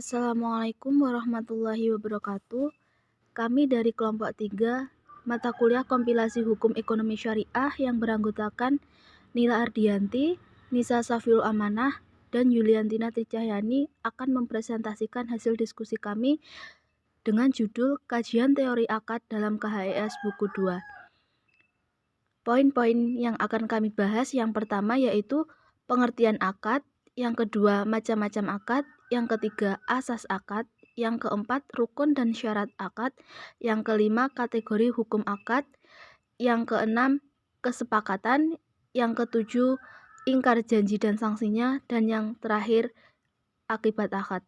Assalamualaikum warahmatullahi wabarakatuh. Kami dari kelompok 3, mata kuliah kompilasi hukum ekonomi syariah yang beranggotakan Nila Ardianti, Nisa Safiul Amanah, dan Yuliantina Tricahyani akan mempresentasikan hasil diskusi kami dengan judul Kajian Teori Akad dalam KHES Buku 2. Poin-poin yang akan kami bahas yang pertama yaitu pengertian akad, yang kedua macam-macam akad, yang ketiga asas akad, yang keempat rukun dan syarat akad, yang kelima kategori hukum akad, yang keenam kesepakatan, yang ketujuh ingkar janji dan sanksinya, dan yang terakhir akibat akad.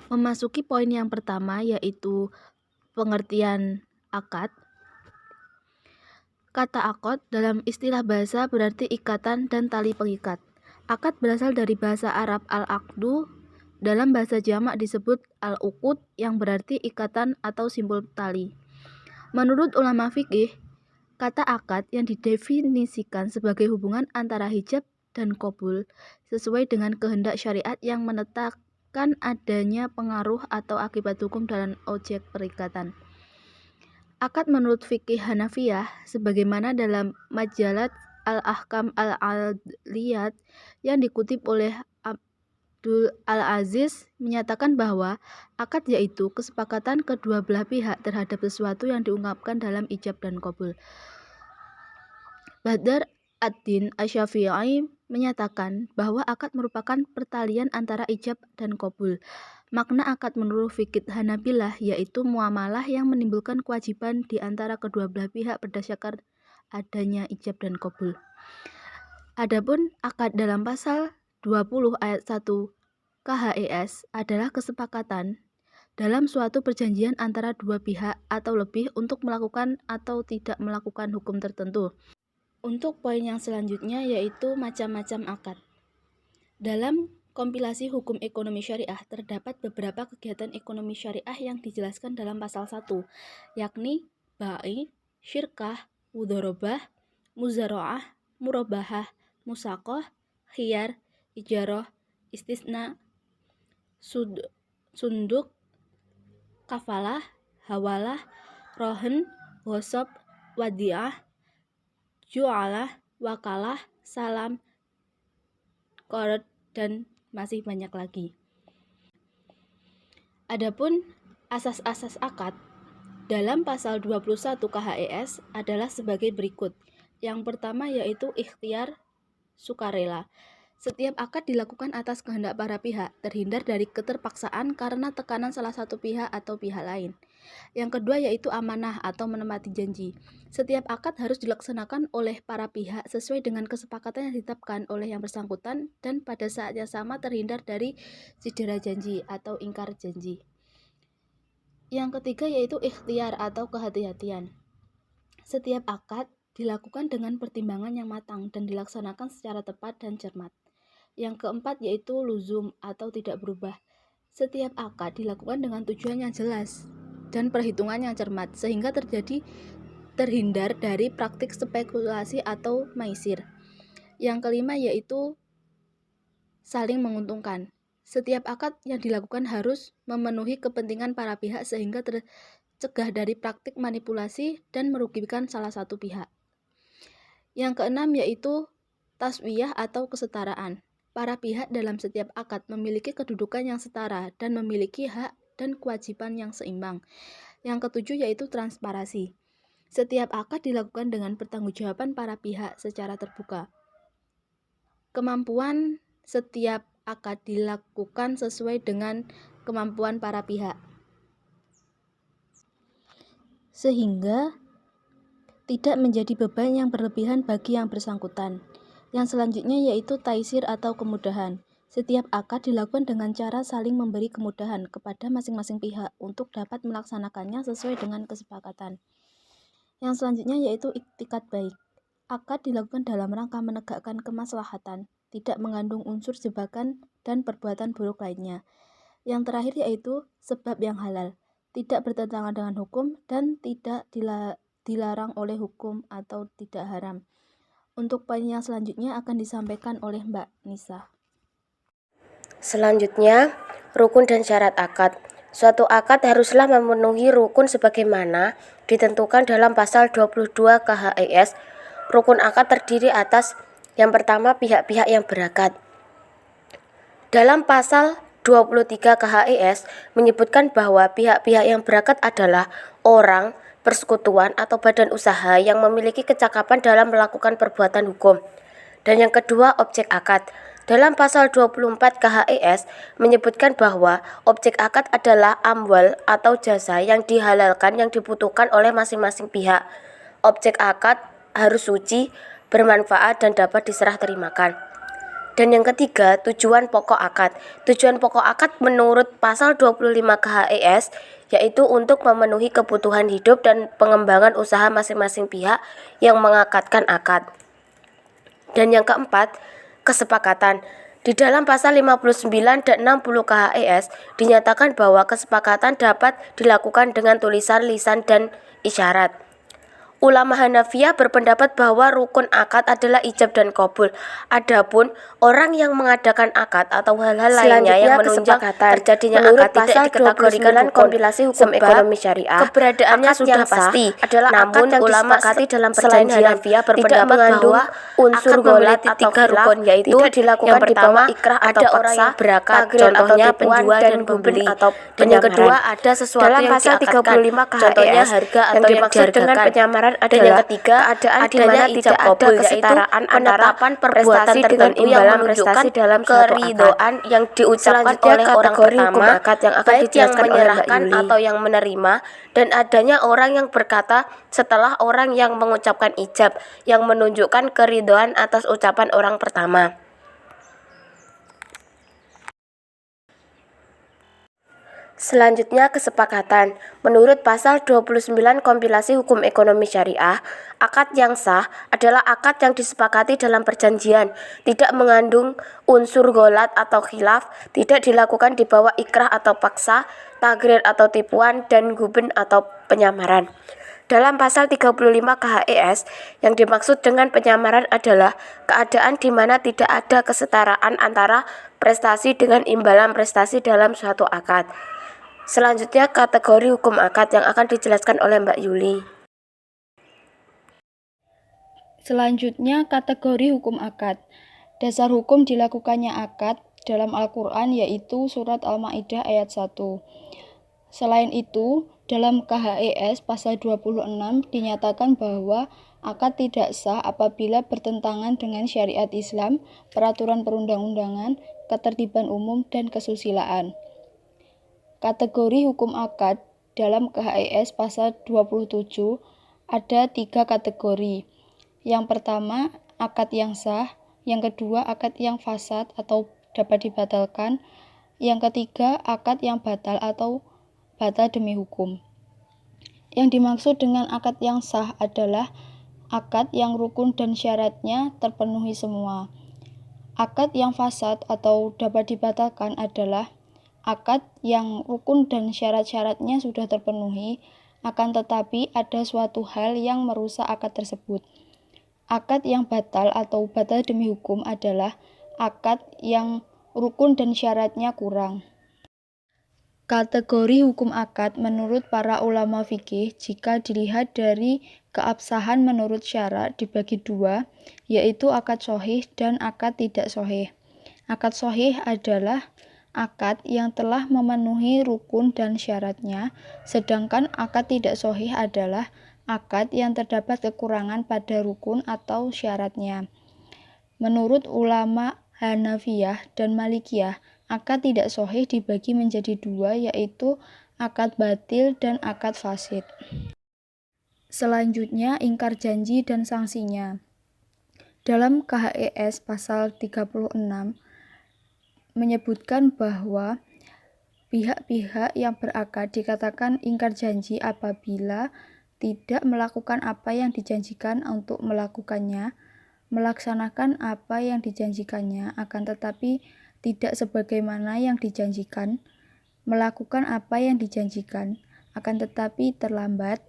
Memasuki poin yang pertama yaitu pengertian akad. Kata akad dalam istilah bahasa berarti ikatan dan tali pengikat. Akad berasal dari bahasa Arab al-aqdu, dalam bahasa jamak disebut al-uqud yang berarti ikatan atau simpul tali. Menurut ulama fikih, kata akad yang didefinisikan sebagai hubungan antara hijab dan qabul sesuai dengan kehendak syariat yang menetapkan adanya pengaruh atau akibat hukum dalam objek perikatan. Akad menurut fikih Hanafiyah sebagaimana dalam majalah Al-Ahkam Al-Adliyat yang dikutip oleh Abdul Al-Aziz menyatakan bahwa akad yaitu kesepakatan kedua belah pihak terhadap sesuatu yang diungkapkan dalam ijab dan qabul. Badar ad-Din Asy-Syafi'i menyatakan bahwa akad merupakan pertalian antara ijab dan qabul. Makna akad menurut fikih Hanabilah yaitu muamalah yang menimbulkan kewajiban di antara kedua belah pihak berdasarkan adanya ijab dan qabul. Adapun akad dalam pasal 20 ayat 1 KHES adalah kesepakatan dalam suatu perjanjian antara dua pihak atau lebih untuk melakukan atau tidak melakukan hukum tertentu. Untuk poin yang selanjutnya yaitu macam-macam akad. Dalam kompilasi hukum ekonomi syariah terdapat beberapa kegiatan ekonomi syariah yang dijelaskan dalam pasal 1, yakni bai, syirkah, mudharabah, muzara'ah, murabahah, musaqah, khiyar, ijarah, istisna, sunduk, kafalah, hawalah, rohen, ghosab, wadiah, ju'alah, wakalah, salam, qard, dan masih banyak lagi. Adapun asas-asas akad dalam pasal 21 KHES adalah sebagai berikut. Yang pertama yaitu ikhtiar sukarela. Setiap akad dilakukan atas kehendak para pihak, terhindar dari keterpaksaan karena tekanan salah satu pihak atau pihak lain. Yang kedua yaitu amanah atau menepati janji. Setiap akad harus dilaksanakan oleh para pihak sesuai dengan kesepakatan yang ditetapkan oleh yang bersangkutan dan pada saat yang sama terhindar dari cedera janji atau ingkar janji. Yang ketiga yaitu ikhtiar atau kehati-hatian. Setiap akad dilakukan dengan pertimbangan yang matang dan dilaksanakan secara tepat dan cermat. Yang keempat yaitu luzum atau tidak berubah. Setiap akad dilakukan dengan tujuan yang jelas dan perhitungan yang cermat sehingga terhindar dari praktik spekulasi atau maisir. Yang kelima yaitu saling menguntungkan. Setiap akad yang dilakukan harus memenuhi kepentingan para pihak sehingga tercegah dari praktik manipulasi dan merugikan salah satu pihak. Yang keenam yaitu taswiyah atau kesetaraan. Para pihak dalam setiap akad memiliki kedudukan yang setara dan memiliki hak dan kewajiban yang seimbang. Yang ketujuh yaitu transparansi. Setiap akad dilakukan dengan pertanggungjawaban para pihak secara terbuka. Kemampuan setiap akad dilakukan sesuai dengan kemampuan para pihak, sehingga tidak menjadi beban yang berlebihan bagi yang bersangkutan. Yang selanjutnya yaitu taisir atau kemudahan. Setiap akad dilakukan dengan cara saling memberi kemudahan kepada masing-masing pihak untuk dapat melaksanakannya sesuai dengan kesepakatan. Yang selanjutnya yaitu iktiqad baik. Akad dilakukan dalam rangka menegakkan kemaslahatan, tidak mengandung unsur jebakan dan perbuatan buruk lainnya. Yang terakhir yaitu sebab yang halal, tidak bertentangan dengan hukum dan tidak dilarang oleh hukum atau tidak haram. Untuk poin yang selanjutnya akan disampaikan oleh Mbak Nisa. Selanjutnya, Rukun dan syarat akad. Suatu akad haruslah memenuhi rukun sebagaimana ditentukan dalam pasal 22 KHES. Rukun akad terdiri atas yang pertama pihak-pihak yang berakad. Dalam pasal 23 KHES menyebutkan bahwa pihak-pihak yang berakad adalah orang, persekutuan atau badan usaha yang memiliki kecakapan dalam melakukan perbuatan hukum. Dan yang kedua, objek akad. Dalam pasal 24 KHES menyebutkan bahwa objek akad adalah amwal atau jasa yang dihalalkan yang dibutuhkan oleh masing-masing pihak. Objek akad harus suci, bermanfaat, dan dapat diserah terimakan. Dan yang ketiga, tujuan pokok akad. Tujuan pokok akad menurut pasal 25 KHES yaitu untuk memenuhi kebutuhan hidup dan pengembangan usaha masing-masing pihak yang mengakadkan akad. Dan yang keempat, kesepakatan. Di dalam pasal 59 dan 60 KHES dinyatakan bahwa kesepakatan dapat dilakukan dengan tulisan, lisan, dan isyarat. Ulama Hanafiyah berpendapat bahwa rukun akad adalah ijab dan qabul. Adapun orang yang mengadakan akad atau hal-hal lainnya yang menunjang terjadinya akad tidak dikategorikan kompilasi hukum ekonomi syariah. Keberadaannya sudah pasti adalah namun akad yang disepakati dalam perjanjian Hanafiyah berpendapat bahwa unsur golat atau rukun yaitu tidak dilakukan di bawah ikrah atau paksa, berakad, contohnya penjual dan pembeli. Dan yang kedua ada sesuatu dalam yang diakadkan, contohnya harga atau yang dihargakan. Penyamaran dan yang ketiga adanya tidak ada kesetaraan antara perbuatan tertentu yang menunjukkan keridhaan yang diucapkan oleh orang pertama, baik yang menyerahkan atau yang menerima, dan adanya orang yang berkata setelah orang yang mengucapkan ijab yang menunjukkan keridhaan atas ucapan orang pertama. Selanjutnya, kesepakatan. Menurut pasal 29 kompilasi hukum ekonomi syariah, akad yang sah adalah akad yang disepakati dalam perjanjian, tidak mengandung unsur golat atau khilaf, tidak dilakukan di bawah ikrah atau paksa, tagrir atau tipuan, dan guben atau penyamaran. Dalam pasal 35 KHES, yang dimaksud dengan penyamaran adalah keadaan di mana tidak ada kesetaraan antara prestasi dengan imbalan prestasi dalam suatu akad. Selanjutnya, kategori hukum akad yang akan dijelaskan oleh Mbak Yuli. Selanjutnya, kategori hukum akad. Dasar hukum dilakukannya akad dalam Al-Quran yaitu surat Al-Ma'idah ayat 1. Selain itu, dalam KHES pasal 26 dinyatakan bahwa akad tidak sah apabila bertentangan dengan syariat Islam, peraturan perundang-undangan, ketertiban umum, dan kesusilaan. Kategori hukum akad dalam KHES pasal 27 ada 3 kategori. Yang pertama, akad yang sah. Yang kedua, akad yang fasad atau dapat dibatalkan. Yang ketiga, akad yang batal atau batal demi hukum. Yang dimaksud dengan akad yang sah adalah akad yang rukun dan syaratnya terpenuhi semua. Akad yang fasad atau dapat dibatalkan adalah akad yang rukun dan syarat-syaratnya sudah terpenuhi, akan tetapi ada suatu hal yang merusak akad tersebut. Akad yang batal atau batal demi hukum adalah akad yang rukun dan syaratnya kurang. Kategori hukum akad menurut para ulama fikih jika dilihat dari keabsahan menurut syarat dibagi dua, yaitu akad sahih dan akad tidak sahih. Akad sahih adalah akad yang telah memenuhi rukun dan syaratnya, sedangkan akad tidak sahih adalah akad yang terdapat kekurangan pada rukun atau syaratnya. Menurut ulama Hanafiyah dan Malikiyah, akad tidak sahih dibagi menjadi dua, yaitu akad batil dan akad fasid. Selanjutnya, ingkar janji dan sanksinya. Dalam KHES pasal 36 menyebutkan bahwa pihak-pihak yang berakad dikatakan ingkar janji apabila tidak melakukan apa yang dijanjikan untuk melakukannya, melaksanakan apa yang dijanjikannya, akan tetapi tidak sebagaimana yang dijanjikan, melakukan apa yang dijanjikan, akan tetapi terlambat,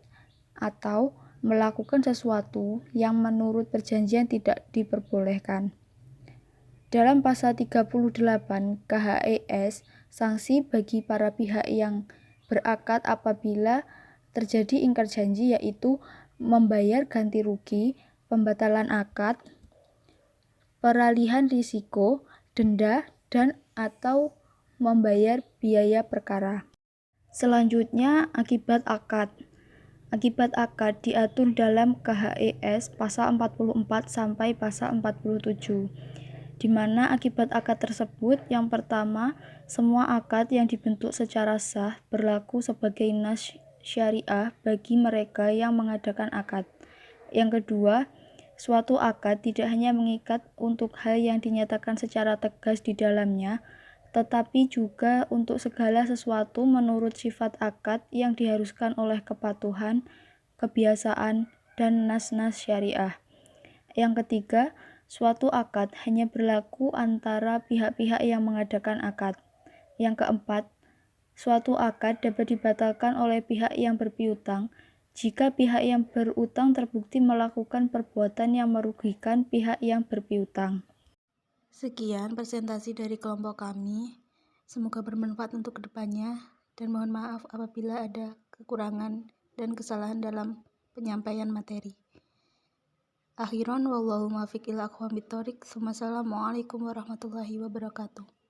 atau melakukan sesuatu yang menurut perjanjian tidak diperbolehkan. Dalam pasal 38 KHES, Sanksi bagi para pihak yang berakad apabila terjadi ingkar janji yaitu membayar ganti rugi, pembatalan akad, peralihan risiko, denda, dan atau membayar biaya perkara. Selanjutnya, akibat akad. Akibat akad diatur dalam KHES pasal 44 sampai pasal 47. Di mana akibat akad tersebut yang pertama, semua akad yang dibentuk secara sah berlaku sebagai nas syariah bagi mereka yang mengadakan akad. Yang kedua, suatu akad tidak hanya mengikat untuk hal yang dinyatakan secara tegas di dalamnya, tetapi juga untuk segala sesuatu menurut sifat akad yang diharuskan oleh kepatuhan, kebiasaan, dan nas-nas syariah. Yang ketiga, suatu akad hanya berlaku antara pihak-pihak yang mengadakan akad. Yang keempat, suatu akad dapat dibatalkan oleh pihak yang berpiutang jika pihak yang berutang terbukti melakukan perbuatan yang merugikan pihak yang berpiutang. Sekian presentasi dari kelompok kami. Semoga bermanfaat untuk kedepannya dan mohon maaf apabila ada kekurangan dan kesalahan dalam penyampaian materi. Akhiran wallahu muwaffiq ila aqwamit thoriq. Wassalamualaikum warahmatullahi wabarakatuh.